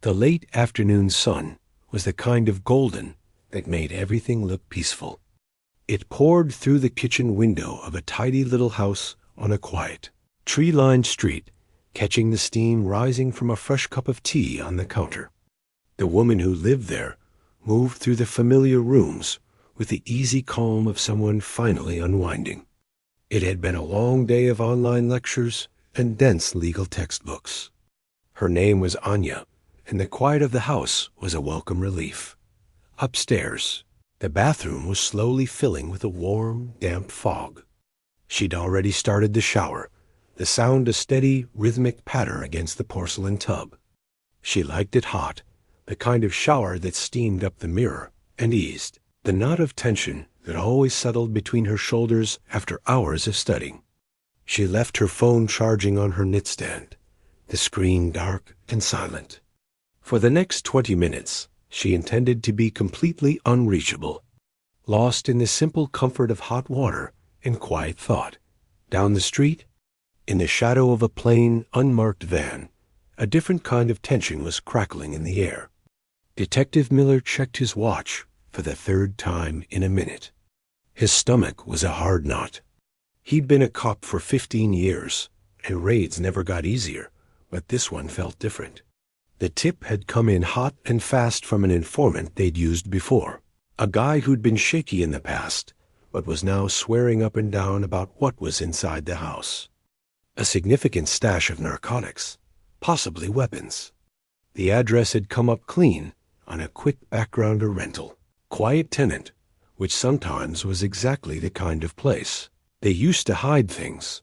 The late afternoon sun was the kind of golden that made everything look peaceful. It poured through the kitchen window of a tidy little house on a quiet, tree-lined street, catching the steam rising from a fresh cup of tea on the counter. The woman who lived there moved through the familiar rooms with the easy calm of someone finally unwinding. It had been a long day of online lectures and dense legal textbooks. Her name was Anya, and the quiet of the house was a welcome relief. Upstairs, the bathroom was slowly filling with a warm, damp fog. She'd already started the shower, the sound a steady, rhythmic patter against the porcelain tub. She liked it hot, the kind of shower that steamed up the mirror and eased the knot of tension that always settled between her shoulders after hours of studying. She left her phone charging on her knitstand, the screen dark and silent. For the next 20 minutes, she intended to be completely unreachable, lost in the simple comfort of hot water and quiet thought. Down the street, in the shadow of a plain, unmarked van, a different kind of tension was crackling in the air. Detective Miller checked his watch for the third time in a minute. His stomach was a hard knot. He'd been a cop for 15 years, and raids never got easier, but this one felt different. The tip had come in hot and fast from an informant they'd used before, a guy who'd been shaky in the past, but was now swearing up and down about what was inside the house. A significant stash of narcotics, possibly weapons. The address had come up clean on a quick backgrounder rental. Quiet tenant, which sometimes was exactly the kind of place. They used to hide things.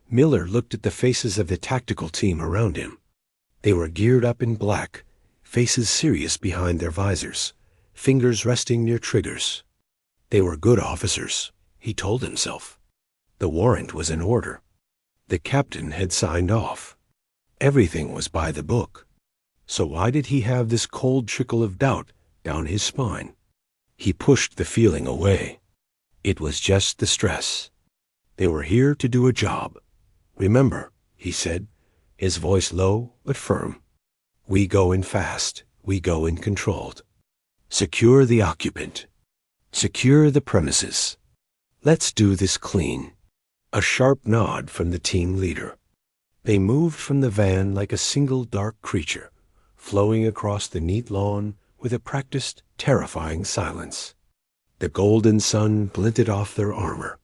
Miller looked at the faces of the tactical team around him. They were geared up in black, faces serious behind their visors, fingers resting near triggers. They were good officers, he told himself. The warrant was in order. The captain had signed off. Everything was by the book. So why did he have this cold trickle of doubt down his spine? He pushed the feeling away. It was just the stress. They were here to do a job. Remember, he said, his voice low but firm. We go in fast. We go in controlled. Secure the occupant. Secure the premises. Let's do this clean. A sharp nod from the team leader. They moved from the van like a single dark creature, flowing across the neat lawn with a practiced, terrifying silence. The golden sun glinted off their armor.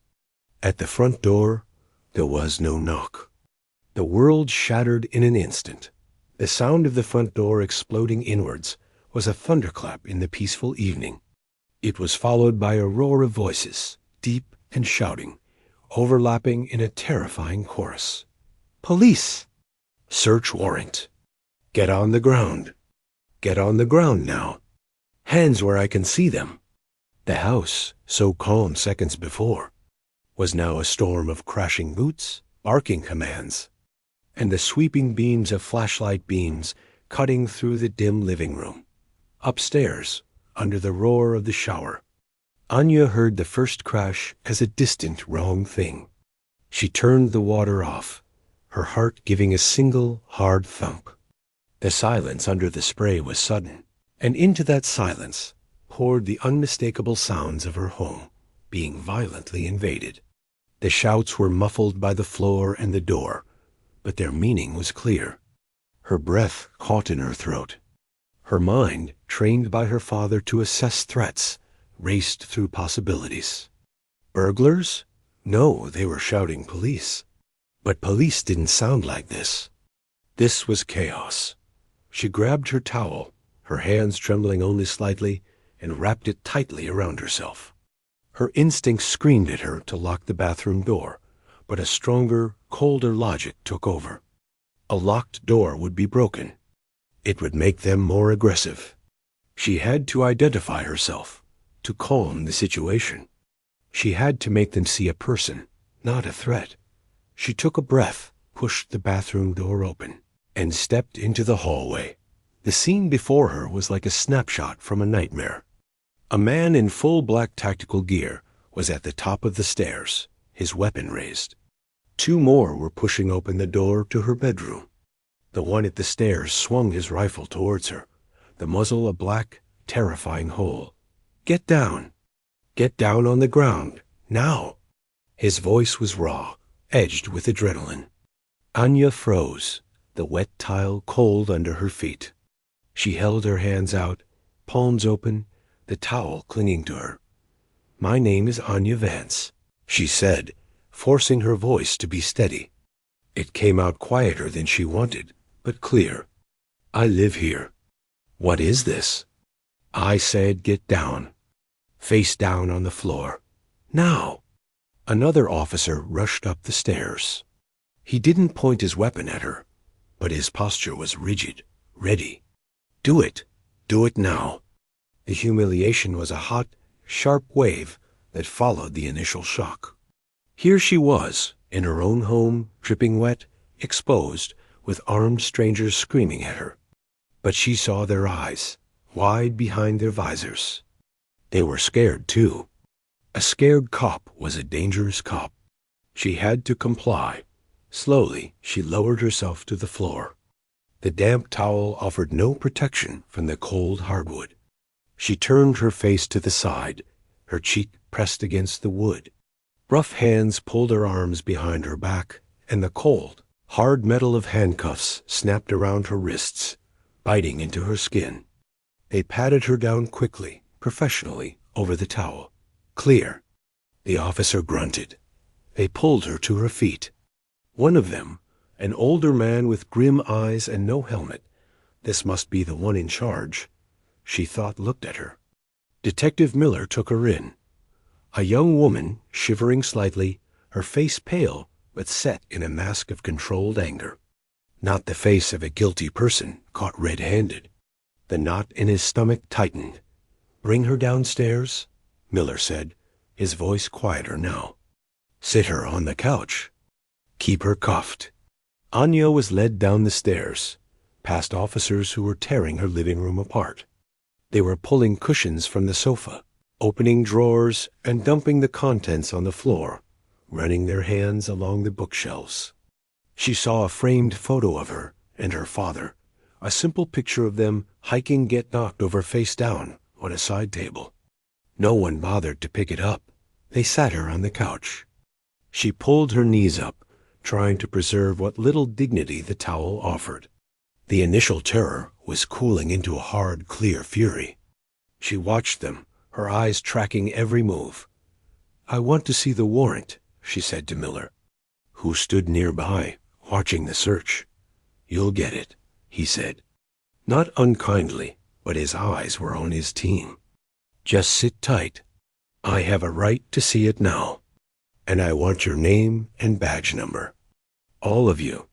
At the front door, there was no knock. The world shattered in an instant. The sound of the front door exploding inwards was a thunderclap in the peaceful evening. It was followed by a roar of voices, deep and shouting, overlapping in a terrifying chorus. Police! Search warrant. Get on the ground. Get on the ground now. Hands where I can see them. The house, so calm seconds before, was now a storm of crashing boots, barking commands, and the sweeping beams of flashlight beams cutting through the dim living room. Upstairs, under the roar of the shower, Anya heard the first crash as a distant wrong thing. She turned the water off, her heart giving a single hard thump. The silence under the spray was sudden, and into that silence poured the unmistakable sounds of her home being violently invaded. The shouts were muffled by the floor and the door, but their meaning was clear. Her breath caught in her throat. Her mind, trained by her father to assess threats, raced through possibilities. Burglars? No, they were shouting police. But police didn't sound like this. This was chaos. She grabbed her towel, her hands trembling only slightly, and wrapped it tightly around herself. Her instincts screamed at her to lock the bathroom door, but a stronger, colder logic took over. A locked door would be broken. It would make them more aggressive. She had to identify herself, to calm the situation. She had to make them see a person, not a threat. She took a breath, pushed the bathroom door open, and stepped into the hallway. The scene before her was like a snapshot from a nightmare. A man in full black tactical gear was at the top of the stairs, his weapon raised. Two more were pushing open the door to her bedroom. The one at the stairs swung his rifle towards her, the muzzle a black, terrifying hole. "Get down! Get down on the ground, now!" His voice was raw, edged with adrenaline. Anya froze, the wet tile cold under her feet. She held her hands out, palms open, the towel clinging to her. "My name is Anya Vance," she said, forcing her voice to be steady. It came out quieter than she wanted, but clear. "I live here." "What is this?" "I said get down. Face down on the floor. Now!" Another officer rushed up the stairs. He didn't point his weapon at her, but his posture was rigid, ready. "Do it. Do it now." The humiliation was a hot, sharp wave that followed the initial shock. Here she was, in her own home, dripping wet, exposed, with armed strangers screaming at her. But she saw their eyes, wide behind their visors. They were scared, too. A scared cop was a dangerous cop. She had to comply. Slowly, she lowered herself to the floor. The damp towel offered no protection from the cold hardwood. She turned her face to the side, her cheek pressed against the wood. Rough hands pulled her arms behind her back, and the cold, hard metal of handcuffs snapped around her wrists, biting into her skin. They patted her down quickly, professionally, over the towel. "Clear." The officer grunted. They pulled her to her feet. One of them, an older man with grim eyes and no helmet, this must be the one in charge, she thought looked at her. Detective Miller took her in. A young woman, shivering slightly, her face pale but set in a mask of controlled anger. Not the face of a guilty person caught red-handed. The knot in his stomach tightened. "Bring her downstairs," Miller said, his voice quieter now. "Sit her on the couch. Keep her cuffed." Anya was led down the stairs, past officers who were tearing her living room apart. They were pulling cushions from the sofa, opening drawers and dumping the contents on the floor, running their hands along the bookshelves. She saw a framed photo of her and her father, a simple picture of them hiking Get Knocked over face down on a side table. No one bothered to pick it up. They sat her on the couch. She pulled her knees up, trying to preserve what little dignity the towel offered. The initial terror was cooling into a hard, clear fury. She watched them, her eyes tracking every move. "I want to see the warrant," she said to Miller, who stood nearby, watching the search. "You'll get it," he said. Not unkindly, but his eyes were on his team. "Just sit tight. I have a right to see it now. And I want your name and badge number. All of you."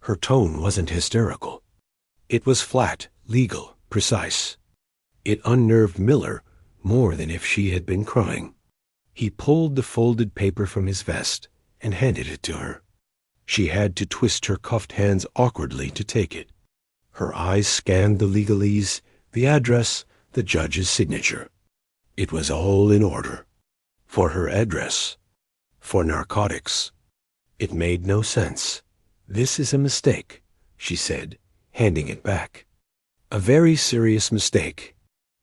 Her tone wasn't hysterical. It was flat, legal, precise. It unnerved Miller more than if she had been crying. He pulled the folded paper from his vest and handed it to her. She had to twist her cuffed hands awkwardly to take it. Her eyes scanned the legalese, the address, the judge's signature. It was all in order. For her address. For narcotics. It made no sense. "This is a mistake," she said, handing it back. "A very serious mistake."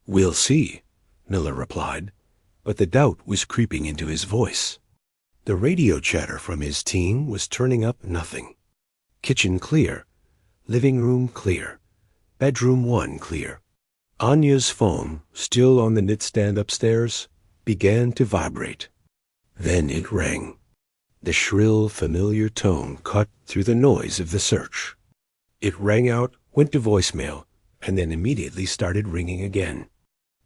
"We'll see," Miller replied, but the doubt was creeping into his voice. The radio chatter from his team was turning up nothing. Kitchen clear. Living room clear. Bedroom 1 clear. Anya's phone, still on the knitstand upstairs, began to vibrate. Then it rang. The shrill, familiar tone cut through the noise of the search. It rang out, went to voicemail, and then immediately started ringing again.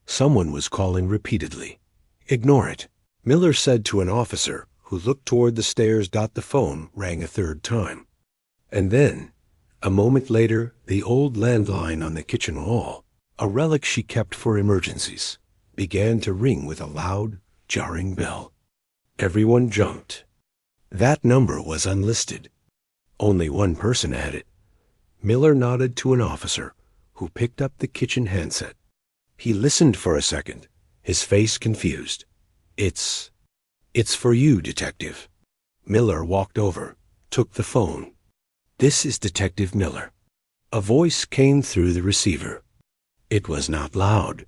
Someone was calling repeatedly. "Ignore it," Miller said to an officer who looked toward the stairs. The phone rang a third time. And then, a moment later, the old landline on the kitchen wall, a relic she kept for emergencies, began to ring with a loud, jarring bell. Everyone jumped. That number was unlisted. Only one person had it. Miller nodded to an officer, who picked up the kitchen handset. He listened for a second, his face confused. It's for you, Detective." Miller walked over, took the phone. "This is Detective Miller. A voice came through the receiver. It was not loud.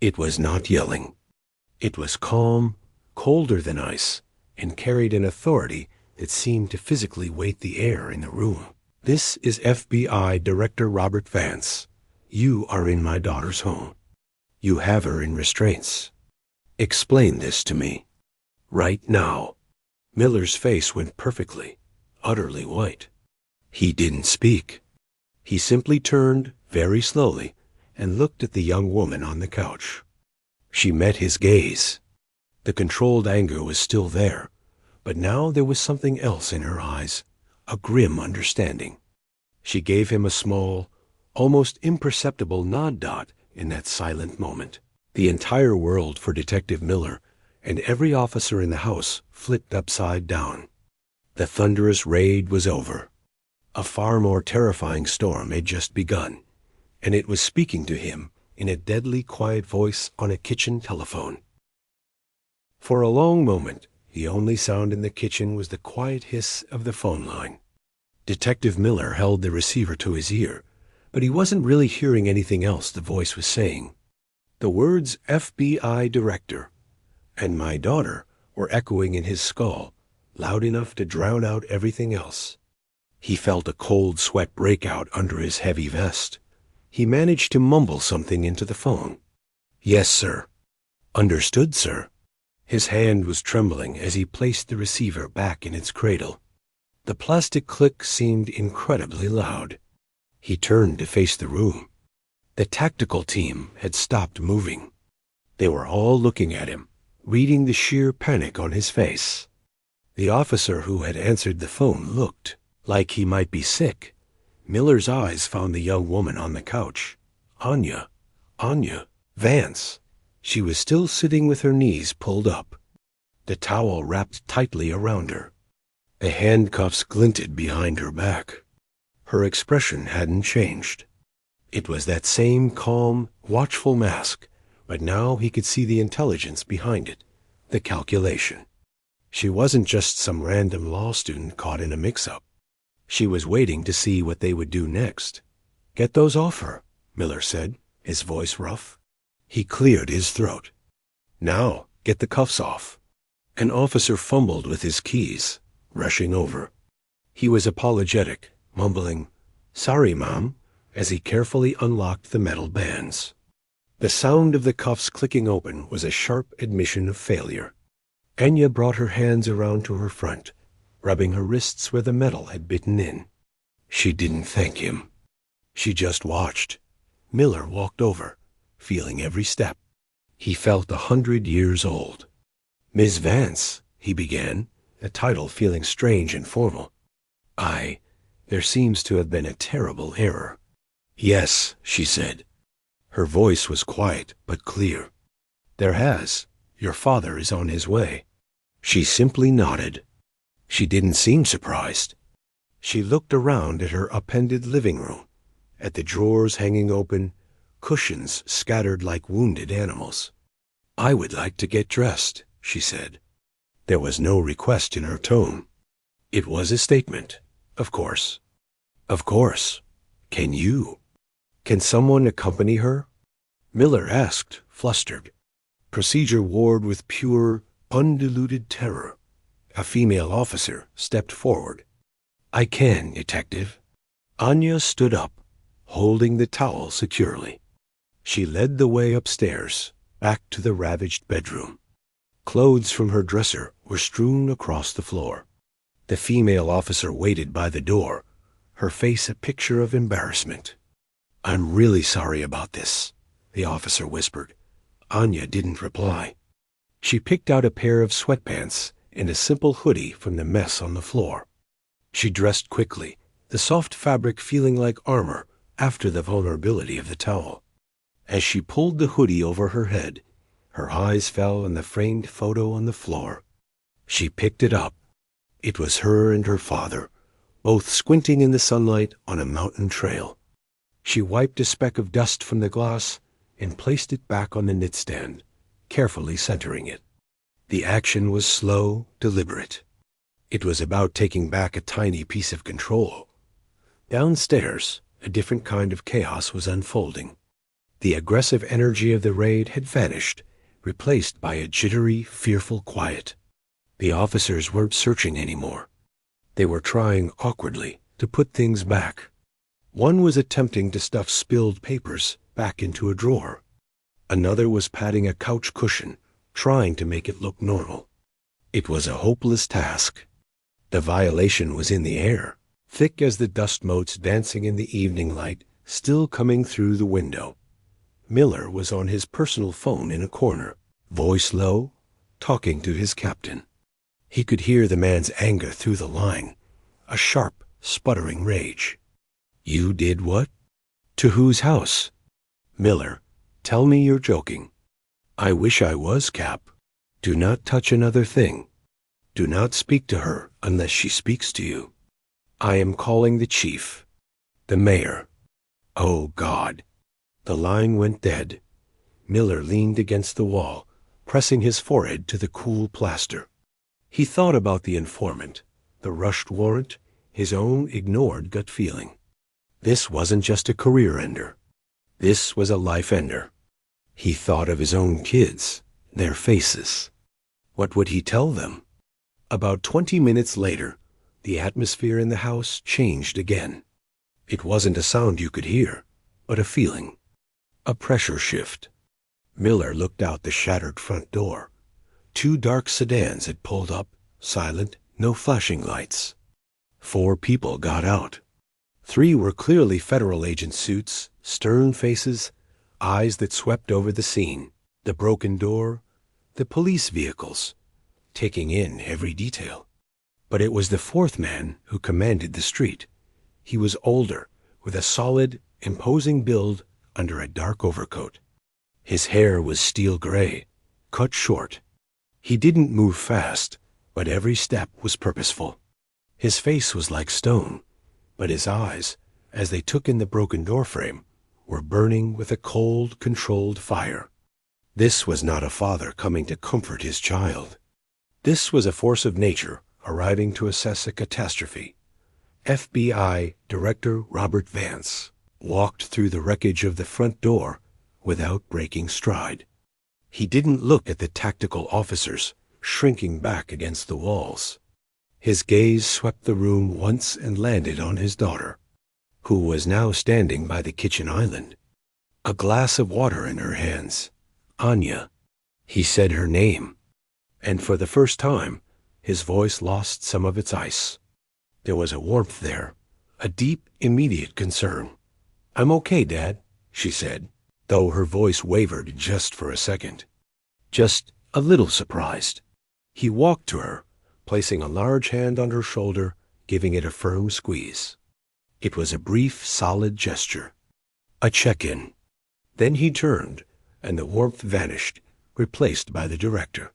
It was not yelling. It was calm, colder than ice, and carried an authority that seemed to physically weight the air in the room. "This is FBI Director Robert Vance. You are in my daughter's home. You have her in restraints. Explain this to me. Right now." Miller's face went perfectly, utterly white. He didn't speak. He simply turned, very slowly, and looked at the young woman on the couch. She met his gaze. The controlled anger was still there, but now there was something else in her eyes, a grim understanding. She gave him a small, almost imperceptible nod dot in that silent moment. The entire world for Detective Miller and every officer in the house flipped upside down. The thunderous raid was over. A far more terrifying storm had just begun, and it was speaking to him in a deadly quiet voice on a kitchen telephone. For a long moment, the only sound in the kitchen was the quiet hiss of the phone line. Detective Miller held the receiver to his ear, but he wasn't really hearing anything else the voice was saying. The words FBI Director and my daughter were echoing in his skull, loud enough to drown out everything else. He felt a cold sweat break out under his heavy vest. He managed to mumble something into the phone. "Yes, sir." "Understood, sir." His hand was trembling as he placed the receiver back in its cradle. The plastic click seemed incredibly loud. He turned to face the room. The tactical team had stopped moving. They were all looking at him, reading the sheer panic on his face. The officer who had answered the phone looked like he might be sick. Miller's eyes found the young woman on the couch. Anya Vance. She was still sitting with her knees pulled up, the towel wrapped tightly around her. The handcuffs glinted behind her back. Her expression hadn't changed. It was that same calm, watchful mask, but now he could see the intelligence behind it, the calculation. She wasn't just some random law student caught in a mix-up. She was waiting to see what they would do next. "Get those off her," Miller said, his voice rough. He cleared his throat. "Now, get the cuffs off." An officer fumbled with his keys, rushing over. He was apologetic, mumbling, "Sorry, Mom," as he carefully unlocked the metal bands. The sound of the cuffs clicking open was a sharp admission of failure. Anya brought her hands around to her front, rubbing her wrists where the metal had bitten in. She didn't thank him. She just watched. Miller walked over, feeling every step. He felt 100 years old. "Miss Vance," he began, the title feeling strange and formal. There seems to have been a terrible error." "Yes," she said. Her voice was quiet but clear. "There has. Your father is on his way." She simply nodded. She didn't seem surprised. She looked around at her upended living room, at the drawers hanging open, cushions scattered like wounded animals. "I would like to get dressed," she said. There was no request in her tone. It was a statement, of course. "Of course. Can you? Can someone accompany her?" Miller asked, flustered. Procedure ward with pure, undiluted terror. A female officer stepped forward. "I can, Detective." Anya stood up, holding the towel securely. She led the way upstairs, back to the ravaged bedroom. Clothes from her dresser were strewn across the floor. The female officer waited by the door, her face a picture of embarrassment. "I'm really sorry about this," the officer whispered. Anya didn't reply. She picked out a pair of sweatpants and a simple hoodie from the mess on the floor. She dressed quickly, the soft fabric feeling like armor after the vulnerability of the towel. As she pulled the hoodie over her head, her eyes fell on the framed photo on the floor. She picked it up. It was her and her father, both squinting in the sunlight on a mountain trail. She wiped a speck of dust from the glass and placed it back on the knitstand, carefully centering it. The action was slow, deliberate. It was about taking back a tiny piece of control. Downstairs, a different kind of chaos was unfolding. The aggressive energy of the raid had vanished, replaced by a jittery, fearful quiet. The officers weren't searching anymore. They were trying awkwardly to put things back. One was attempting to stuff spilled papers back into a drawer. Another was patting a couch cushion, trying to make it look normal. It was a hopeless task. The violation was in the air, thick as the dust motes dancing in the evening light, still coming through the window. Miller was on his personal phone in a corner, voice low, talking to his captain. He could hear the man's anger through the line, a sharp, sputtering rage. "You did what? To whose house?" "Miller, tell me you're joking." "I wish I was, Cap. Do not touch another thing. Do not speak to her unless she speaks to you. I am calling the chief. The mayor." Oh, God. The line went dead. Miller leaned against the wall, pressing his forehead to the cool plaster. He thought about the informant, the rushed warrant, his own ignored gut feeling. This wasn't just a career ender. This was a life ender. He thought of his own kids, their faces. What would he tell them? About 20 minutes later, the atmosphere in the house changed again. It wasn't a sound you could hear, but a feeling. A pressure shift. Miller looked out the shattered front door. 2 dark sedans had pulled up, silent, no flashing lights. 4 people got out. 3 were clearly federal agent suits, stern faces, eyes that swept over the scene, the broken door, the police vehicles, taking in every detail. But it was the 4th man who commanded the street. He was older, with a solid, imposing build under a dark overcoat. His hair was steel gray, cut short. He didn't move fast, but every step was purposeful. His face was like stone, but his eyes, as they took in the broken doorframe, were burning with a cold, controlled fire. This was not a father coming to comfort his child. This was a force of nature arriving to assess a catastrophe. FBI Director Robert Vance walked through the wreckage of the front door without breaking stride. He didn't look at the tactical officers shrinking back against the walls. His gaze swept the room once and landed on his daughter, who was now standing by the kitchen island, a glass of water in her hands. Anya. He said her name, and for the first time, his voice lost some of its ice. There was a warmth there, a deep, immediate concern. "I'm okay, Dad," she said, though her voice wavered just for a second. Just a little surprised. He walked to her, placing a large hand on her shoulder, giving it a firm squeeze. It was a brief, solid gesture. A check-in. Then he turned, and the warmth vanished, replaced by the director.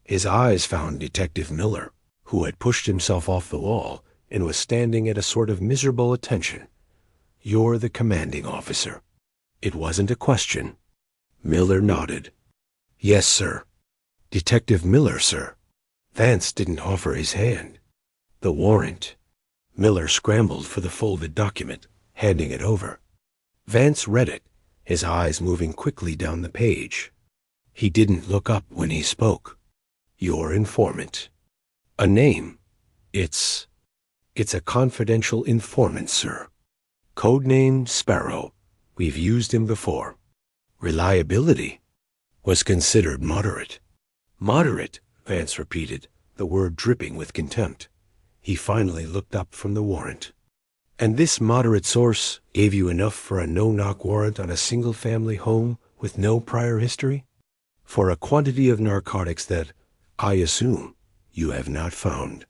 His eyes found Detective Miller, who had pushed himself off the wall and was standing at a sort of miserable attention. "You're the commanding officer." It wasn't a question. Miller nodded. "Yes, sir." "Detective Miller, sir." Vance didn't offer his hand. "The warrant." Miller scrambled for the folded document, handing it over. Vance read it, his eyes moving quickly down the page. He didn't look up when he spoke. "Your informant." "A name?" It's a confidential informant, sir. Codename Sparrow. We've used him before." "Reliability?" "Was considered moderate." "Moderate," Vance repeated, the word dripping with contempt. He finally looked up from the warrant. "And this moderate source gave you enough for a no-knock warrant on a single-family home with no prior history? For a quantity of narcotics that, I assume, you have not found."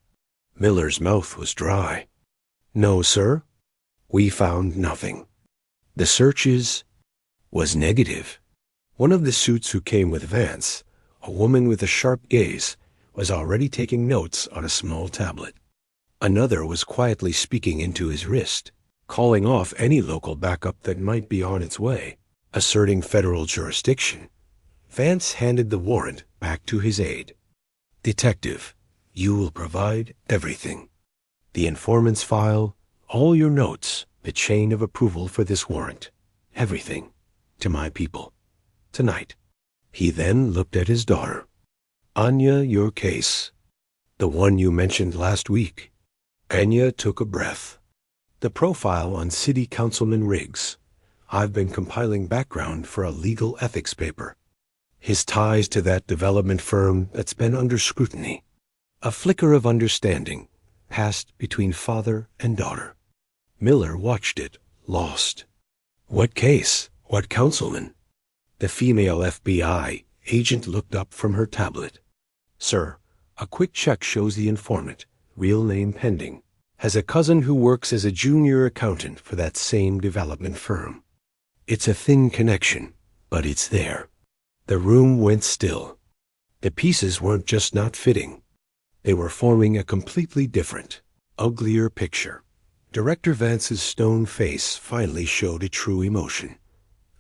Miller's mouth was dry. "No, sir. We found nothing. The search was negative." One of the suits who came with Vance, a woman with a sharp gaze, was already taking notes on a small tablet. Another was quietly speaking into his wrist, calling off any local backup that might be on its way, asserting federal jurisdiction. Vance handed the warrant back to his aide. "Detective, you will provide everything. The informant's file, all your notes, the chain of approval for this warrant. Everything. To my people. Tonight. He then looked at his daughter. Anya, your case. The one you mentioned last week. Anya took a breath. The profile on City Councilman Riggs. I've been compiling background for a legal ethics paper. His ties to that development firm that's been under scrutiny. A flicker of understanding passed between father and daughter. Miller watched it, lost. What case? What councilman? The female FBI agent looked up from her tablet. Sir, a quick check shows the informant, real name pending, has a cousin who works as a junior accountant for that same development firm. It's a thin connection, but it's there. The room went still. The pieces weren't just not fitting. They were forming a completely different, uglier picture. Director Vance's stone face finally showed a true emotion.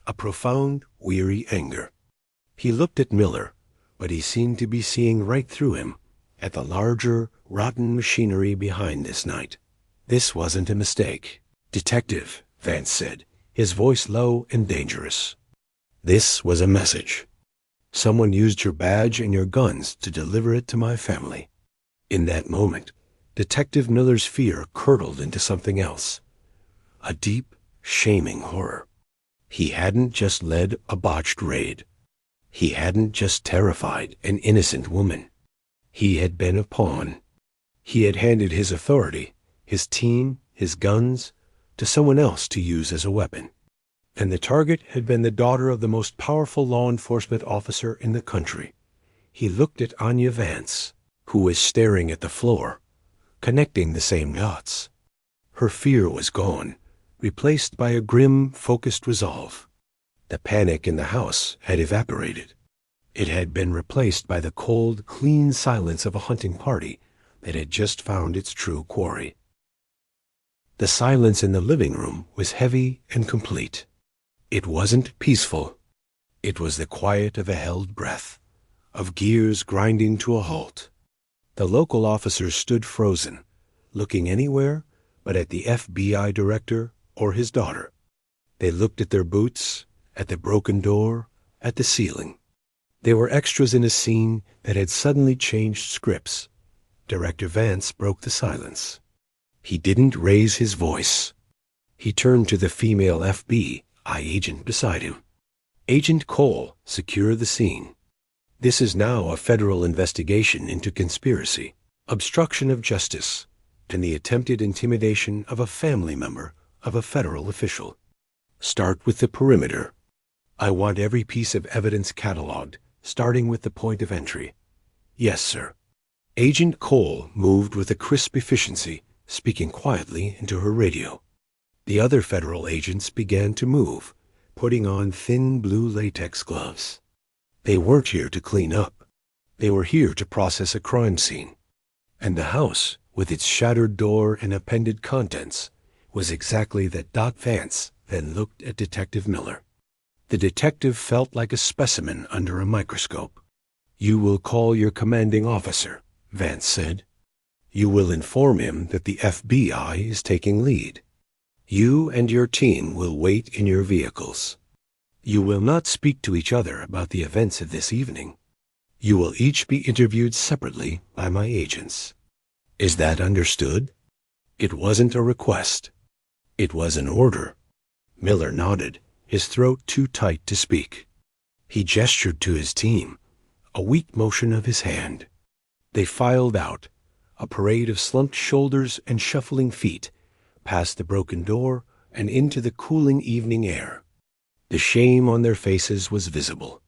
A profound, weary anger. He looked at Miller, but he seemed to be seeing right through him, at the larger, rotten machinery behind this night. This wasn't a mistake. Detective, Vance said, his voice low and dangerous. This was a message. Someone used your badge and your guns to deliver it to my family. In that moment, Detective Miller's fear curdled into something else. A deep, shaming horror. He hadn't just led a botched raid. He hadn't just terrified an innocent woman. He had been a pawn. He had handed his authority, his team, his guns, to someone else to use as a weapon. And the target had been the daughter of the most powerful law enforcement officer in the country. He looked at Anya Vance, who was staring at the floor, connecting the same dots. Her fear was gone, replaced by a grim, focused resolve. The panic in the house had evaporated. It had been replaced by the cold, clean silence of a hunting party that had just found its true quarry. The silence in the living room was heavy and complete. It wasn't peaceful. It was the quiet of a held breath, of gears grinding to a halt. The local officers stood frozen, looking anywhere but at the FBI director or his daughter. They looked at their boots, at the broken door, at the ceiling. They were extras in a scene that had suddenly changed scripts. Director Vance broke the silence. He didn't raise his voice. He turned to the female FBI agent beside him. Agent Cole, secure the scene. This is now a federal investigation into conspiracy, obstruction of justice, and the attempted intimidation of a family member of a federal official. Start with the perimeter. I want every piece of evidence cataloged, starting with the point of entry. Yes, sir. Agent Cole moved with a crisp efficiency, speaking quietly into her radio. The other federal agents began to move, putting on thin blue latex gloves. They weren't here to clean up. They were here to process a crime scene. And the house, with its shattered door and appended contents, was exactly that. Vance then looked at Detective Miller. The detective felt like a specimen under a microscope. You will call your commanding officer, Vance said. You will inform him that the FBI is taking lead. You and your team will wait in your vehicles. You will not speak to each other about the events of this evening. You will each be interviewed separately by my agents. Is that understood? It wasn't a request. It was an order. Miller nodded, his throat too tight to speak. He gestured to his team, a weak motion of his hand. They filed out, a parade of slumped shoulders and shuffling feet, past the broken door and into the cooling evening air. The shame on their faces was visible.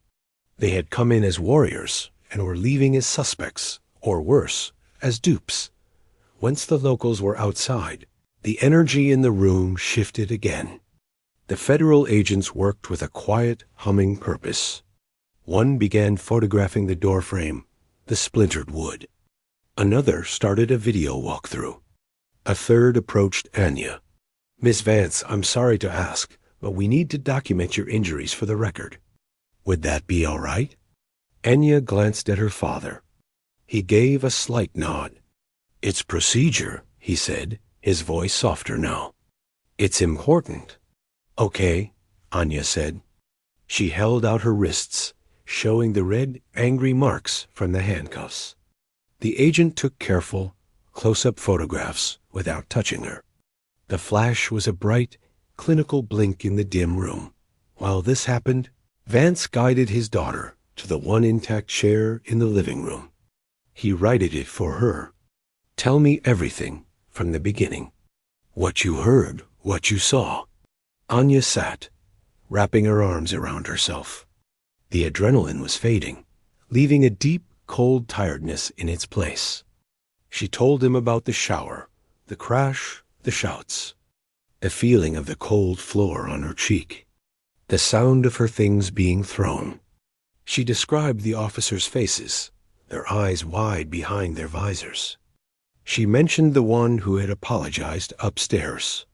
They had come in as warriors and were leaving as suspects, or worse, as dupes. Once the locals were outside, the energy in the room shifted again. The federal agents worked with a quiet, humming purpose. One began photographing the doorframe, the splintered wood. Another started a video walkthrough. A third approached Anya. Miss Vance, I'm sorry to ask, but we need to document your injuries for the record. Would that be all right? Anya glanced at her father. He gave a slight nod. It's procedure, he said, his voice softer now. It's important. Okay, Anya said. She held out her wrists, showing the red, angry marks from the handcuffs. The agent took careful, close-up photographs without touching her. The flash was a bright, clinical blink in the dim room. While this happened, Vance guided his daughter to the one intact chair in the living room. He righted it for her. Tell me everything from the beginning. What you heard, what you saw. Anya sat, wrapping her arms around herself. The adrenaline was fading, leaving a deep, cold tiredness in its place. She told him about the shower, the crash, the shouts, the feeling of the cold floor on her cheek, the sound of her things being thrown. She described the officers' faces, their eyes wide behind their visors. She mentioned the one who had apologized upstairs.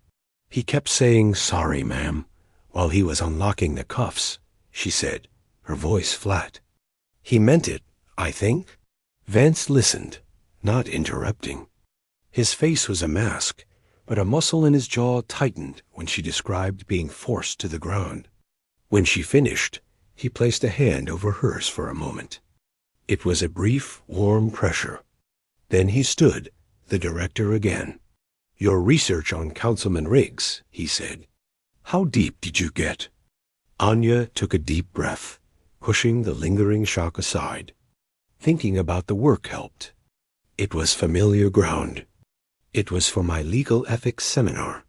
He kept saying, "Sorry, ma'am," while he was unlocking the cuffs, she said, her voice flat. He meant it, I think. Vance listened, not interrupting. His face was a mask, but a muscle in his jaw tightened when she described being forced to the ground. When she finished, he placed a hand over hers for a moment. It was a brief, warm pressure. Then he stood, the director again. "Your research on Councilman Riggs," he said. "How deep did you get?" Anya took a deep breath, pushing the lingering shock aside. Thinking about the work helped. It was familiar ground. It was for my legal ethics seminar.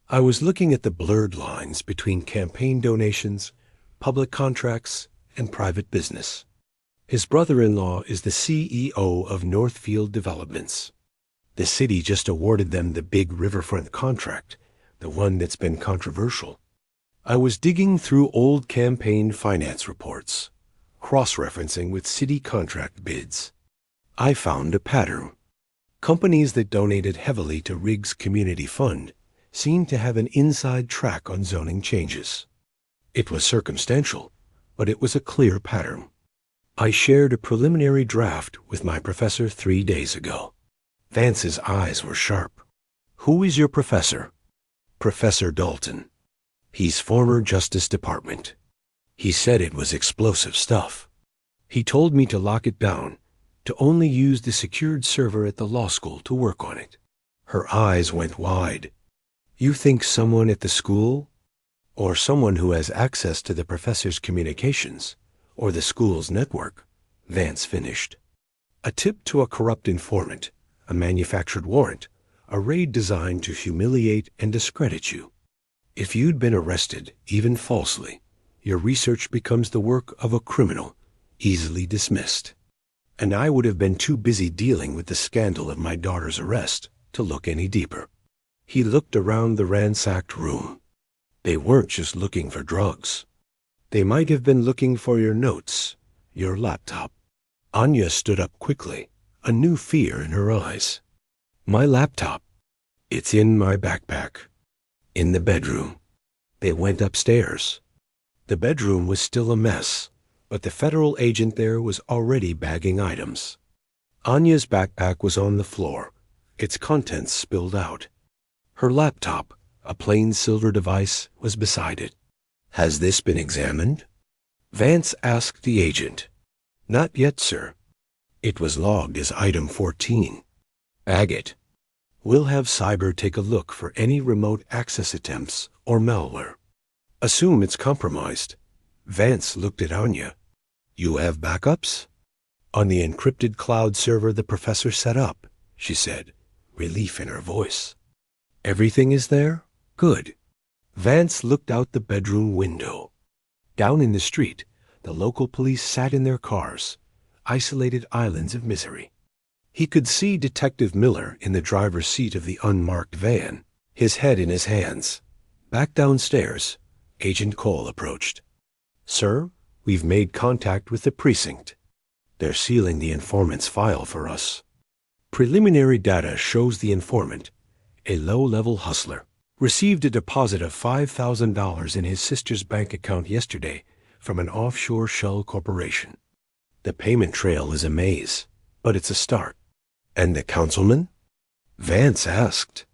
I was looking at the blurred lines between campaign donations, public contracts, and private business. His brother-in-law is the CEO of Northfield Developments. The city just awarded them the big riverfront contract, the one that's been controversial. I was digging through old campaign finance reports, cross-referencing with city contract bids. I found a pattern. Companies that donated heavily to Riggs Community Fund seemed to have an inside track on zoning changes. It was circumstantial, but it was a clear pattern. I shared a preliminary draft with my professor 3 days ago. Vance's eyes were sharp. "Who is your professor?" "Professor Dalton. He's former Justice Department. He said it was explosive stuff. He told me to lock it down, to only use the secured server at the law school to work on it." Her eyes went wide. "You think someone at the school? Or someone who has access to the professor's communications, or the school's network?" Vance finished. "A tip to a corrupt informant, a manufactured warrant, a raid designed to humiliate and discredit you. If you'd been arrested, even falsely, your research becomes the work of a criminal, easily dismissed. And I would have been too busy dealing with the scandal of my daughter's arrest to look any deeper." He looked around the ransacked room. "They weren't just looking for drugs. They might have been looking for your notes, your laptop." Anya stood up quickly, a new fear in her eyes. "My laptop? It's in my backpack. In the bedroom." They went upstairs. The bedroom was still a mess, but the federal agent there was already bagging items. Anya's backpack was on the floor, its contents spilled out. Her laptop, a plain silver device, was beside it. "Has this been examined?" Vance asked the agent. "Not yet, sir. It was logged as item 14. Bag it. We'll have cyber take a look for any remote access attempts or malware. Assume it's compromised." Vance looked at Anya. "You have backups?" "On the encrypted cloud server the professor set up," she said, relief in her voice. "Everything is there? Good." Vance looked out the bedroom window. Down in the street, the local police sat in their cars, isolated islands of misery. He could see Detective Miller in the driver's seat of the unmarked van, his head in his hands. Back downstairs, Agent Cole approached. "Sir, we've made contact with the precinct. They're sealing the informant's file for us. Preliminary data shows the informant, a low-level hustler, received a deposit of $5,000 in his sister's bank account yesterday from an offshore shell corporation. The payment trail is a maze, but it's a start." "And the councilman?" Vance asked.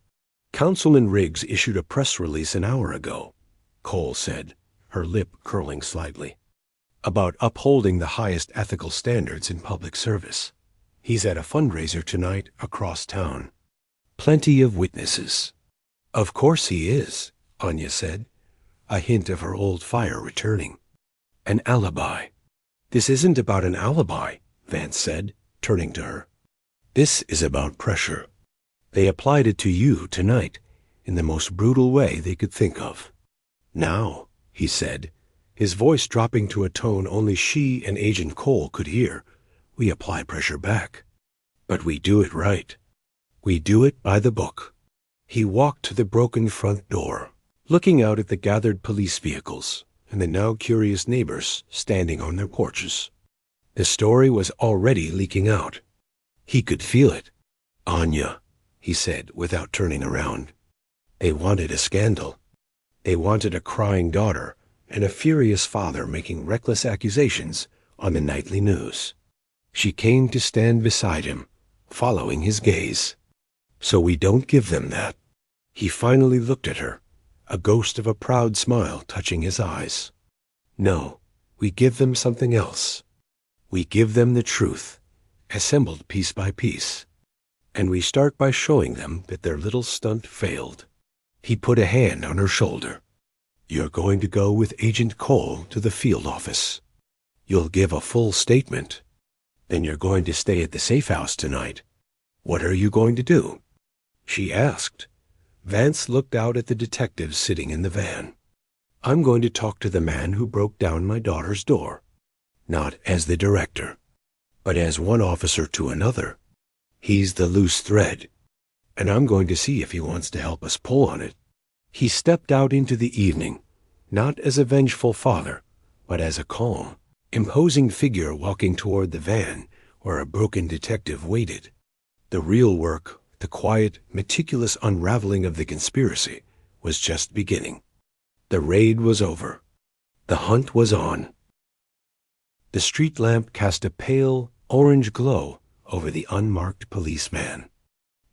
Councilman Riggs issued a press release an hour ago, Cole said, her lip curling slightly, about upholding the highest ethical standards in public service. He's at a fundraiser tonight across town. Plenty of witnesses. Of course he is, Anya said, a hint of her old fire returning. An alibi. This isn't about an alibi, Vance said, turning to her. This is about pressure. They applied it to you tonight in the most brutal way they could think of. Now, he said, his voice dropping to a tone only she and Agent Cole could hear, we apply pressure back. But we do it right. We do it by the book. He walked to the broken front door, looking out at the gathered police vehicles and the now curious neighbors standing on their porches. The story was already leaking out. He could feel it. Anya, he said without turning around. They wanted a scandal. They wanted a crying daughter and a furious father making reckless accusations on the nightly news. She came to stand beside him, following his gaze. So we don't give them that. He finally looked at her, a ghost of a proud smile touching his eyes. No, we give them something else. We give them the truth, assembled piece by piece. And we start by showing them that their little stunt failed. He put a hand on her shoulder. You're going to go with Agent Cole to the field office. You'll give a full statement. Then you're going to stay at the safe house tonight. What are you going to do? She asked. Vance looked out at the detectives sitting in the van. I'm going to talk to the man who broke down my daughter's door. Not as the director, but as one officer to another. He's the loose thread, and I'm going to see if he wants to help us pull on it. He stepped out into the evening, not as a vengeful father, but as a calm, imposing figure walking toward the van where a broken detective waited. The real work, the quiet, meticulous unraveling of the conspiracy, was just beginning. The raid was over. The hunt was on. The street lamp cast a pale, orange glow over the unmarked police van.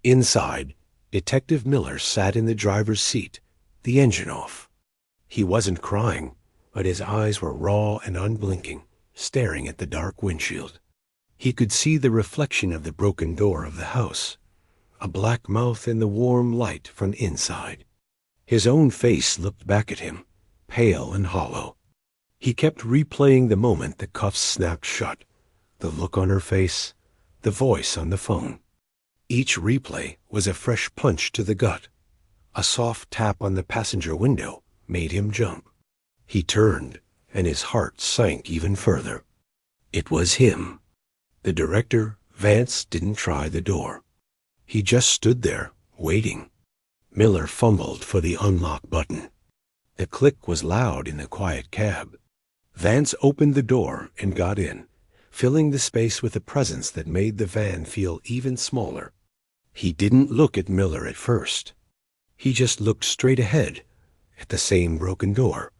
Inside, Detective Miller sat in the driver's seat, the engine off. He wasn't crying, but his eyes were raw and unblinking, staring at the dark windshield. He could see the reflection of the broken door of the house, a black mouth in the warm light from inside. His own face looked back at him, pale and hollow. He kept replaying the moment the cuffs snapped shut, the look on her face, the voice on the phone. Each replay was a fresh punch to the gut. A soft tap on the passenger window made him jump. He turned, and his heart sank even further. It was him. The director, Vance, didn't try the door. He just stood there, waiting. Miller fumbled for the unlock button. The click was loud in the quiet cab. Vance opened the door and got in, filling the space with a presence that made the van feel even smaller. He didn't look at Miller at first. He just looked straight ahead, at the same broken door.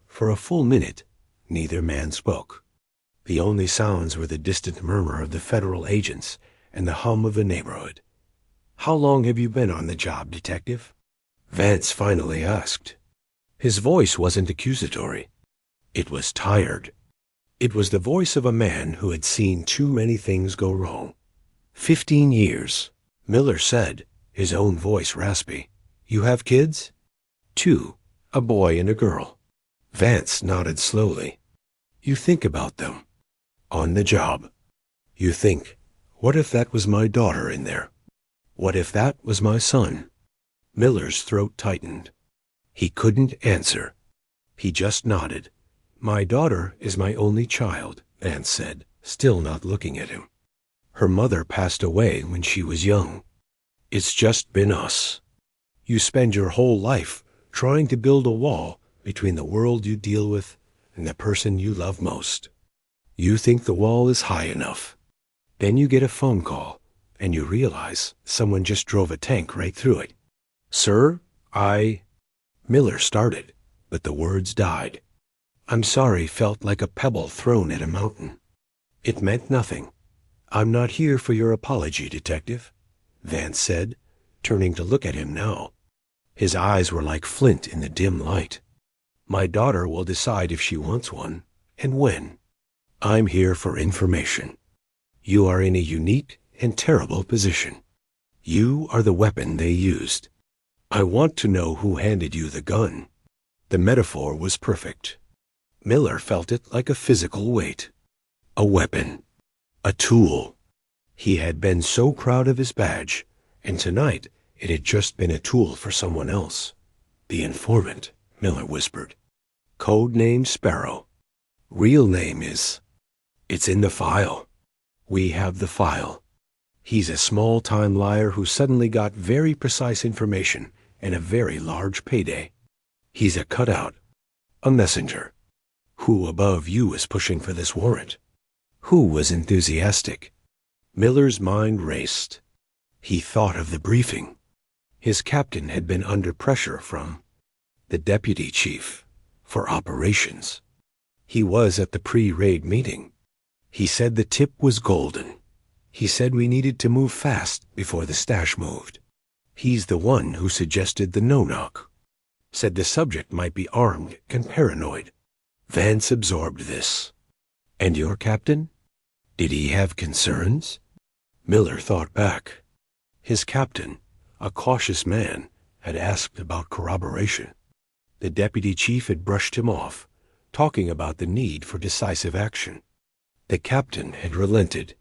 For a full minute, neither man spoke. The only sounds were the distant murmur of the federal agents and the hum of the neighborhood. How long have you been on the job, Detective? Vance finally asked. His voice wasn't accusatory. It was tired. It was the voice of a man who had seen too many things go wrong. 15 years, Miller said, his own voice raspy. You have kids? 2, a boy and a girl. Vance nodded slowly. You think about them. On the job. You think, what if that was my daughter in there? What if that was my son? Miller's throat tightened. He couldn't answer. He just nodded. My daughter is my only child, Vance said, still not looking at him. Her mother passed away when she was young. It's just been us. You spend your whole life trying to build a wall between the world you deal with and the person you love most. You think the wall is high enough. Then you get a phone call, and you realize someone just drove a tank right through it. Sir, Miller started, but the words died. I'm sorry felt like a pebble thrown at a mountain. It meant nothing. I'm not here for your apology, Detective, Vance said, turning to look at him now. His eyes were like flint in the dim light. My daughter will decide if she wants one, and when. I'm here for information. You are in a unique and terrible position. You are the weapon they used. I want to know who handed you the gun. The metaphor was perfect. Miller felt it like a physical weight. A weapon. A tool. He had been so proud of his badge, and tonight it had just been a tool for someone else. The informant, Miller whispered. Code name Sparrow. Real name is... It's in the file. We have the file. He's a small-time liar who suddenly got very precise information and a very large payday. He's a cutout, a messenger. Who above you is pushing for this warrant? Who was enthusiastic? Miller's mind raced. He thought of the briefing. His captain had been under pressure from the deputy chief for operations. He was at the pre-raid meeting. He said the tip was golden. He said we needed to move fast before the stash moved. He's the one who suggested the no-knock. Said the subject might be armed and paranoid. Vance absorbed this. And your captain? Did he have concerns? Miller thought back. His captain, a cautious man, had asked about corroboration. The deputy chief had brushed him off, talking about the need for decisive action. The captain had relented.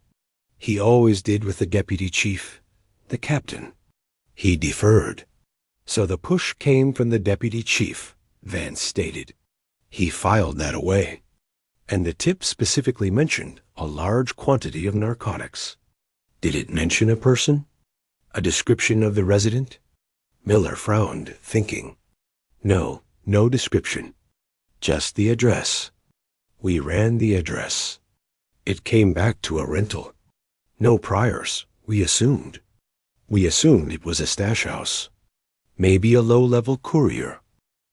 He always did with the deputy chief, the captain. He deferred. So the push came from the deputy chief, Vance stated. He filed that away. And the tip specifically mentioned a large quantity of narcotics. Did it mention a person? A description of the resident? Miller frowned, thinking. No description. Just the address. We ran the address. It came back to a rental. No priors, we assumed. We assumed it was a stash house. Maybe a low-level courier.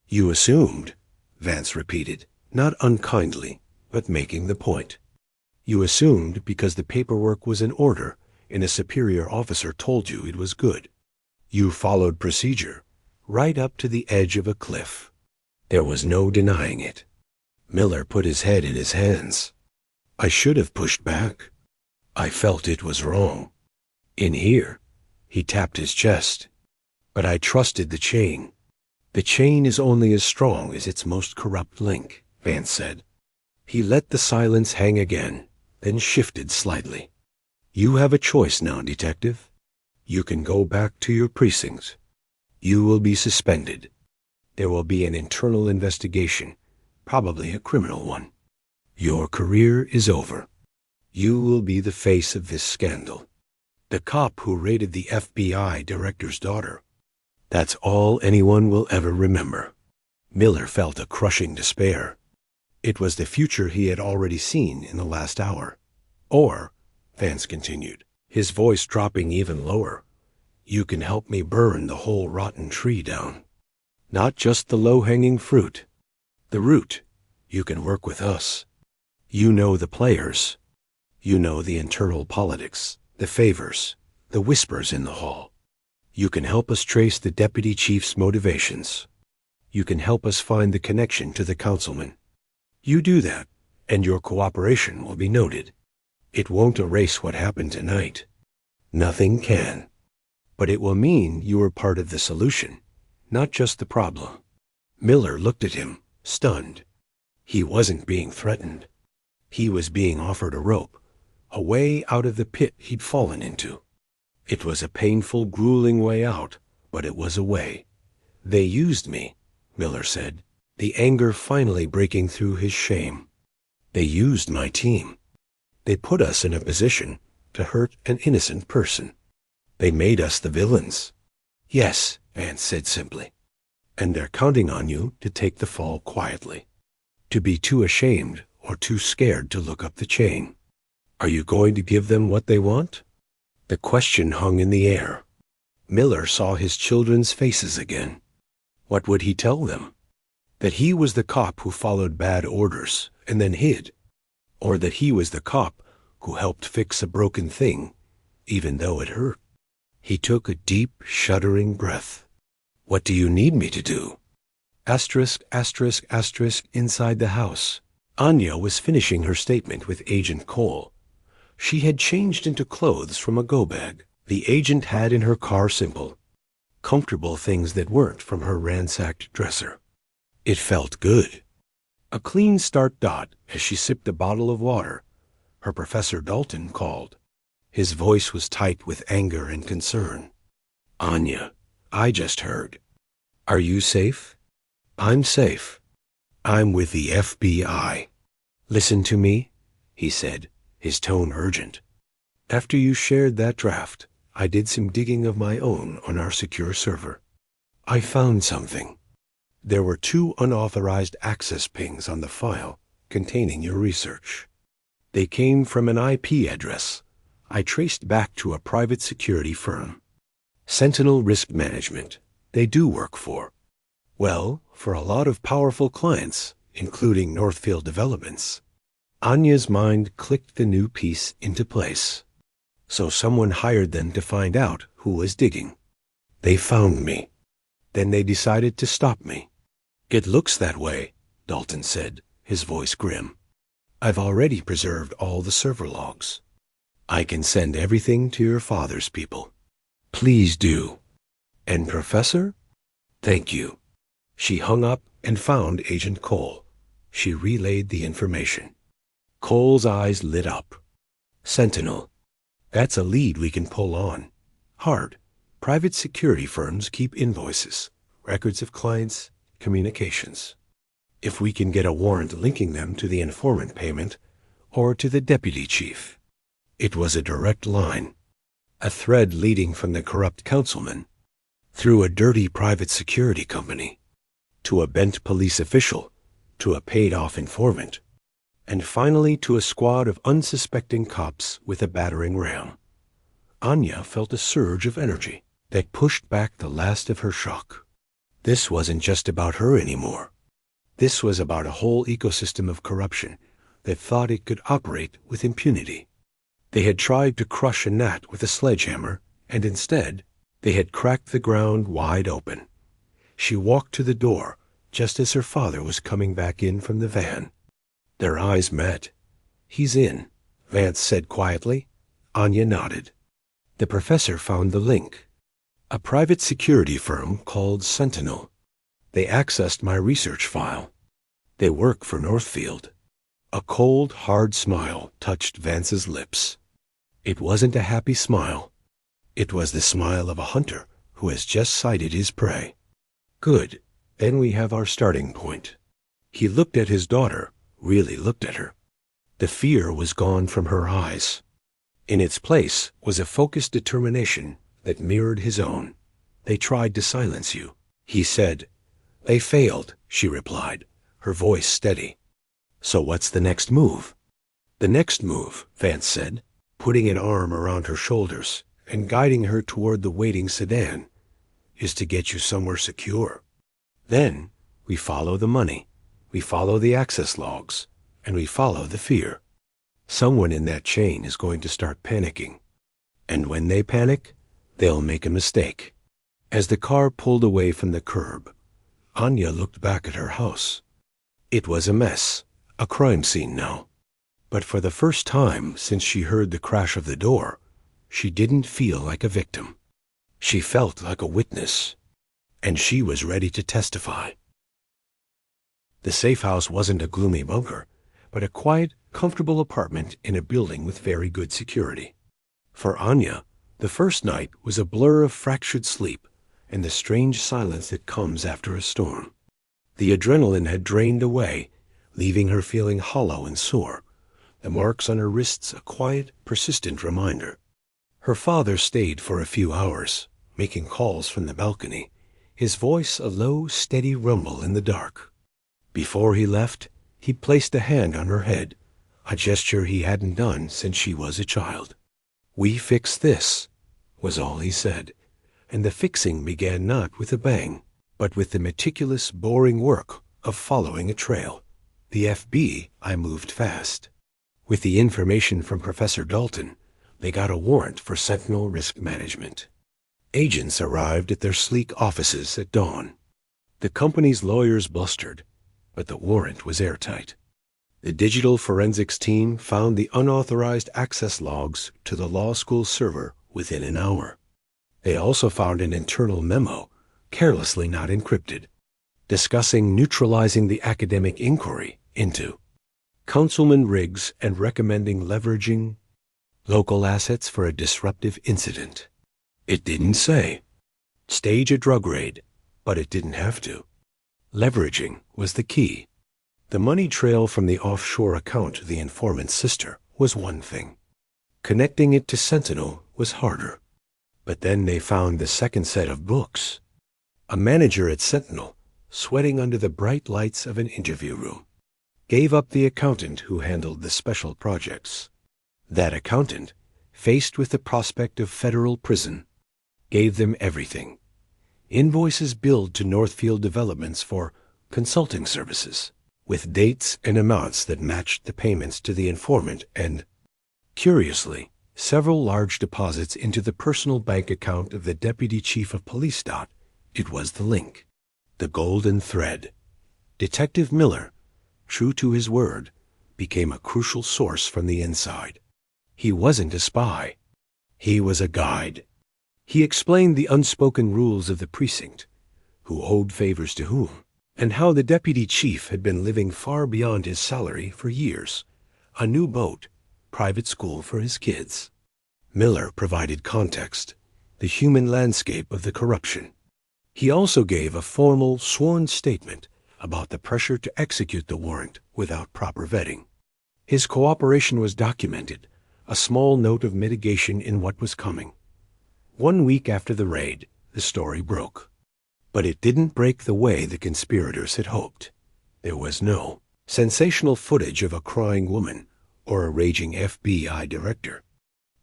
You assumed, Vance repeated, not unkindly, but making the point. You assumed because the paperwork was in order and a superior officer told you it was good. You followed procedure, right up to the edge of a cliff. There was no denying it. Miller put his head in his hands. I should have pushed back. I felt it was wrong. In here, he tapped his chest. But I trusted the chain. The chain is only as strong as its most corrupt link, Vance said. He let the silence hang again, then shifted slightly. You have a choice now, detective. You can go back to your precinct. You will be suspended. There will be an internal investigation, probably a criminal one. Your career is over. You will be the face of this scandal. The cop who raided the FBI director's daughter. That's all anyone will ever remember. Miller felt a crushing despair. It was the future he had already seen in the last hour. Or, Vance continued, his voice dropping even lower, you can help me burn the whole rotten tree down. Not just the low-hanging fruit. The root. You can work with us. You know the players. You know the internal politics, the favors, the whispers in the hall. You can help us trace the deputy chief's motivations. You can help us find the connection to the councilman. You do that, and your cooperation will be noted. It won't erase what happened tonight. Nothing can. But it will mean you were part of the solution, not just the problem. Miller looked at him, stunned. He wasn't being threatened. He was being offered a rope, a way out of the pit he'd fallen into. It was a painful, grueling way out, but it was a way. They used me, Miller said, the anger finally breaking through his shame. They used my team. They put us in a position to hurt an innocent person. They made us the villains. Yes, Vance said simply. And they're counting on you to take the fall quietly. To be too ashamed or too scared to look up the chain. Are you going to give them what they want? The question hung in the air. Miller saw his children's faces again. What would he tell them? That he was the cop who followed bad orders and then hid? Or that he was the cop who helped fix a broken thing, even though it hurt? He took a deep, shuddering breath. What do you need me to do? Asterisk, asterisk, asterisk, inside the house. Anya was finishing her statement with Agent Cole. She had changed into clothes from a go-bag the agent had in her car, simple, comfortable things that weren't from her ransacked dresser. It felt good. A clean start. As she sipped a bottle of water, her Professor Dalton called. His voice was tight with anger and concern. Anya, I just heard. Are you safe? I'm safe. I'm with the FBI. Listen to me, he said, his tone urgent. After you shared that draft, I did some digging of my own on our secure server. I found something. There were 2 unauthorized access pings on the file containing your research. They came from an IP address I traced back to a private security firm. Sentinel Risk Management. They do work for, well, for a lot of powerful clients, including Northfield Developments. Anya's mind clicked the new piece into place. So someone hired them to find out who was digging. They found me. Then they decided to stop me. It looks that way, Dalton said, his voice grim. I've already preserved all the server logs. I can send everything to your father's people. Please do. And Professor? Thank you. She hung up and found Agent Cole. She relayed the information. Cole's eyes lit up. Sentinel. That's a lead we can pull on. Hard. Private security firms keep invoices, records of clients, communications. If we can get a warrant linking them to the informant payment or to the deputy chief. It was a direct line. A thread leading from the corrupt councilman through a dirty private security company to a bent police official to a paid-off informant, and finally to a squad of unsuspecting cops with a battering ram. Anya felt a surge of energy that pushed back the last of her shock. This wasn't just about her anymore. This was about a whole ecosystem of corruption that thought it could operate with impunity. They had tried to crush a gnat with a sledgehammer, and instead, they had cracked the ground wide open. She walked to the door just as her father was coming back in from the van. Their eyes met. He's in, Vance said quietly. Anya nodded. The professor found the link. A private security firm called Sentinel. They accessed my research file. They work for Northfield. A cold, hard smile touched Vance's lips. It wasn't a happy smile. It was the smile of a hunter who has just sighted his prey. Good. Then we have our starting point. He looked at his daughter, really looked at her. The fear was gone from her eyes. In its place was a focused determination that mirrored his own. They tried to silence you, he said. They failed, she replied, her voice steady. So what's the next move? The next move, Vance said, putting an arm around her shoulders and guiding her toward the waiting sedan, is to get you somewhere secure. Then we follow the money, we follow the access logs, and we follow the fear. Someone in that chain is going to start panicking. And when they panic, they'll make a mistake. As the car pulled away from the curb, Anya looked back at her house. It was a mess, a crime scene now. But for the first time since she heard the crash of the door, she didn't feel like a victim. She felt like a witness, and she was ready to testify. The safe house wasn't a gloomy bunker, but a quiet, comfortable apartment in a building with very good security. For Anya, the first night was a blur of fractured sleep and the strange silence that comes after a storm. The adrenaline had drained away, leaving her feeling hollow and sore, the marks on her wrists a quiet, persistent reminder. Her father stayed for a few hours, making calls from the balcony, his voice a low, steady rumble in the dark. Before he left, he placed a hand on her head, a gesture he hadn't done since she was a child. We fix this, was all he said, and the fixing began not with a bang, but with the meticulous, boring work of following a trail. The FBI moved fast. With the information from Professor Dalton, they got a warrant for Sentinel Risk Management. Agents arrived at their sleek offices at dawn. The company's lawyers blustered, but the warrant was airtight. The digital forensics team found the unauthorized access logs to the law school server within an hour. They also found an internal memo, carelessly not encrypted, discussing neutralizing the academic inquiry into Councilman Riggs and recommending leveraging local assets for a disruptive incident. It didn't say stage a drug raid, but it didn't have to. Leveraging was the key. The money trail from the offshore account of the informant's sister was one thing. Connecting it to Sentinel was harder. But then they found the second set of books. A manager at Sentinel, sweating under the bright lights of an interview room, gave up the accountant who handled the special projects. That accountant, faced with the prospect of federal prison, gave them everything. Invoices billed to Northfield Developments for consulting services, with dates and amounts that matched the payments to the informant and, curiously, several large deposits into the personal bank account of the deputy chief of police. It was the link, the golden thread. Detective Miller, true to his word, became a crucial source from the inside. He wasn't a spy. He was a guide. He explained the unspoken rules of the precinct, who owed favors to whom, and how the deputy chief had been living far beyond his salary for years. A new boat, private school for his kids. Miller provided context, the human landscape of the corruption. He also gave a formal, sworn statement about the pressure to execute the warrant without proper vetting. His cooperation was documented, a small note of mitigation in what was coming. 1 week after the raid, the story broke. But it didn't break the way the conspirators had hoped. There was no sensational footage of a crying woman or a raging FBI director.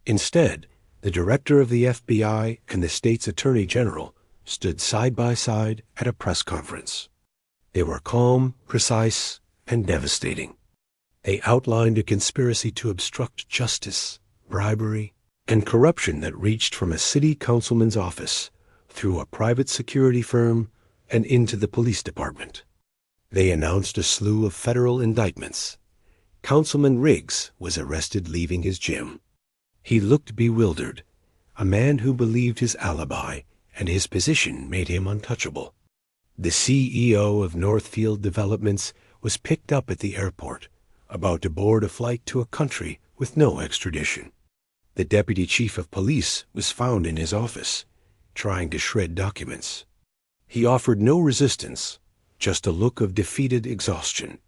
Instead, the director of the FBI and the state's attorney general stood side by side at a press conference. They were calm, precise, and devastating. They outlined a conspiracy to obstruct justice, bribery, and corruption that reached from a city councilman's office through a private security firm and into the police department. They announced a slew of federal indictments. Councilman Riggs was arrested leaving his gym. He looked bewildered, a man who believed his alibi and his position made him untouchable. The CEO of Northfield Developments was picked up at the airport, about to board a flight to a country with no extradition. The deputy chief of police was found in his office, trying to shred documents. He offered no resistance, just a look of defeated exhaustion.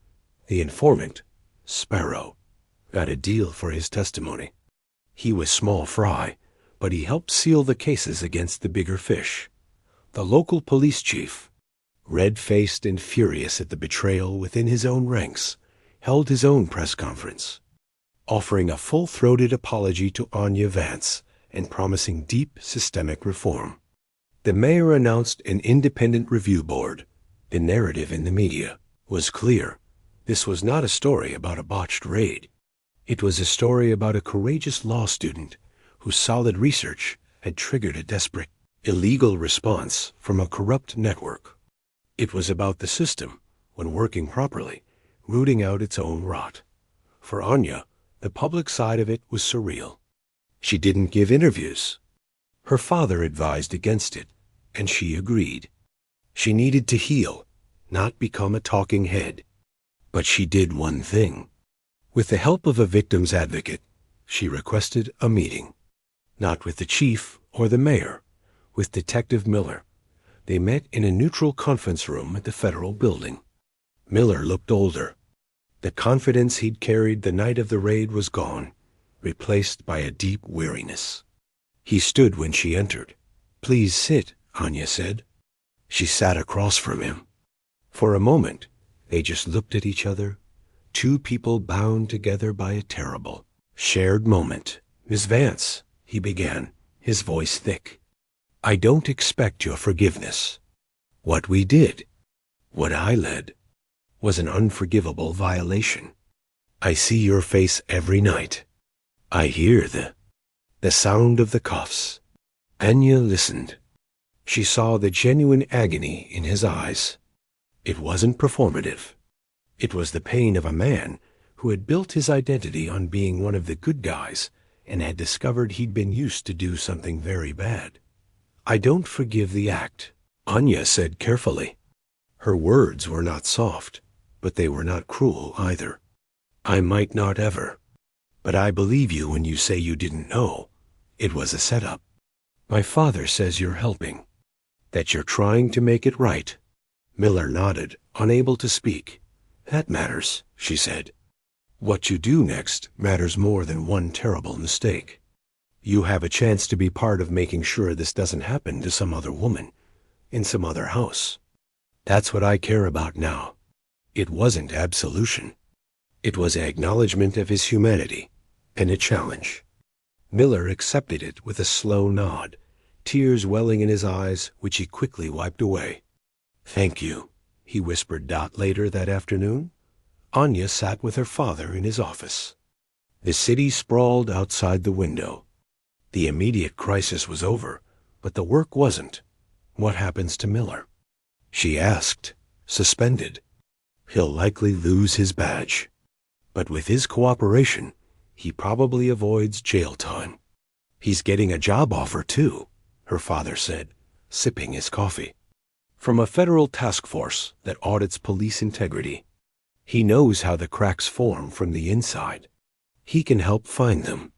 The informant, Sparrow, got a deal for his testimony. He was small fry, but he helped seal the cases against the bigger fish. The local police chief, red-faced and furious at the betrayal within his own ranks, held his own press conference, offering a full-throated apology to Anya Vance and promising deep systemic reform. The mayor announced an independent review board. The narrative in the media was clear. This was not a story about a botched raid. It was a story about a courageous law student whose solid research had triggered a desperate, illegal response from a corrupt network. It was about the system, when working properly, rooting out its own rot. For Anya, the public side of it was surreal. She didn't give interviews. Her father advised against it, and she agreed. She needed to heal, not become a talking head. But she did one thing. With the help of a victim's advocate, she requested a meeting. Not with the chief or the mayor, with Detective Miller. They met in a neutral conference room at the federal building. Miller looked older. The confidence he'd carried the night of the raid was gone, replaced by a deep weariness. He stood when she entered. "Please sit," Anya said. She sat across from him. For a moment, they just looked at each other, two people bound together by a terrible, shared moment. "Miss Vance," he began, his voice thick, "I don't expect your forgiveness. What we did, what I led, was an unforgivable violation. I see your face every night. I hear the sound of the cuffs. Anya listened. She saw the genuine agony in his eyes. It wasn't performative. It was the pain of a man who had built his identity on being one of the good guys and had discovered he'd been used to do something very bad. "I don't forgive the act," Anya said carefully. Her words were not soft, but they were not cruel either. "I might not ever. But I believe you when you say you didn't know. It was a setup. My father says you're helping, that you're trying to make it right." Miller nodded, unable to speak. "That matters," she said. "What you do next matters more than one terrible mistake. You have a chance to be part of making sure this doesn't happen to some other woman, in some other house. That's what I care about now." It wasn't absolution. It was acknowledgement of his humanity, and a challenge. Miller accepted it with a slow nod, tears welling in his eyes, which he quickly wiped away. "Thank you," he whispered later that afternoon. Anya sat with her father in his office. The city sprawled outside the window. The immediate crisis was over, but the work wasn't. What happens to Miller? She asked, suspended. He'll likely lose his badge. But with his cooperation, he probably avoids jail time. "He's getting a job offer, too," her father said, sipping his coffee. "From a federal task force that audits police integrity. He knows how the cracks form from the inside. He can help find them."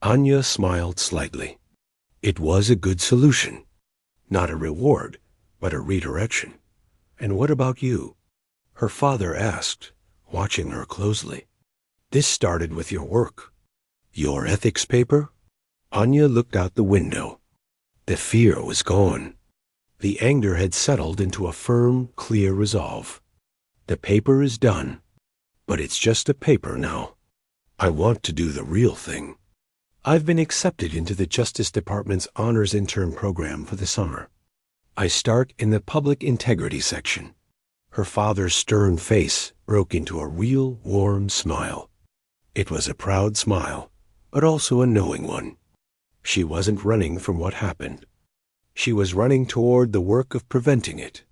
Anya smiled slightly. It was a good solution. Not a reward, but a redirection. "And what about you?" her father asked, watching her closely. "This started with your work." "Your ethics paper?" Anya looked out the window. The fear was gone. The anger had settled into a firm, clear resolve. "The paper is done, but it's just a paper now. I want to do the real thing. I've been accepted into the Justice Department's Honors Intern program for the summer. I start in the Public Integrity section." Her father's stern face broke into a real, warm smile. It was a proud smile, but also a knowing one. She wasn't running from what happened. She was running toward the work of preventing it.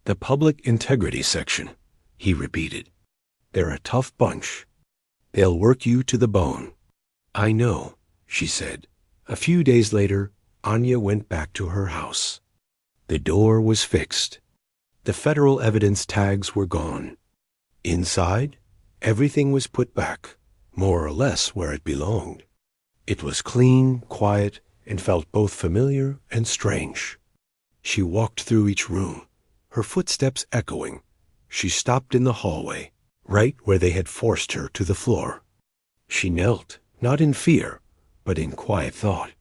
"The Public Integrity section," he repeated. "They're a tough bunch. They'll work you to the bone." "I know," she said. A few days later, Anya went back to her house. The door was fixed. The federal evidence tags were gone. Inside, everything was put back, more or less where it belonged. It was clean, quiet, and felt both familiar and strange. She walked through each room, her footsteps echoing. She stopped in the hallway, right where they had forced her to the floor. She knelt, not in fear, but in quiet thought.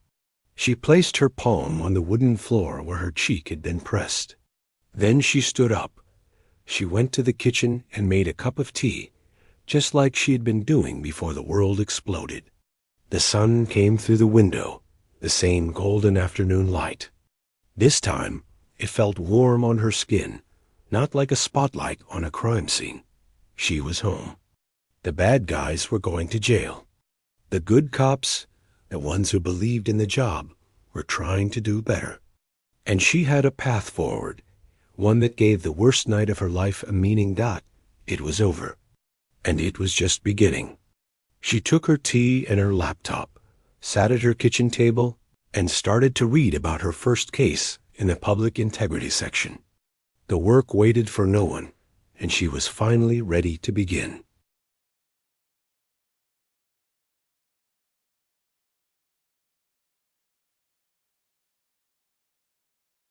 She placed her palm on the wooden floor where her cheek had been pressed. Then she stood up. She went to the kitchen and made a cup of tea, just like she had been doing before the world exploded. The sun came through the window, the same golden afternoon light. This time, it felt warm on her skin, not like a spotlight on a crime scene. She was home. The bad guys were going to jail. The good cops, the ones who believed in the job, were trying to do better. And she had a path forward, one that gave the worst night of her life a meaning. It was over. And it was just beginning. She took her tea and her laptop, sat at her kitchen table, and started to read about her first case in the Public Integrity section. The work waited for no one, and she was finally ready to begin.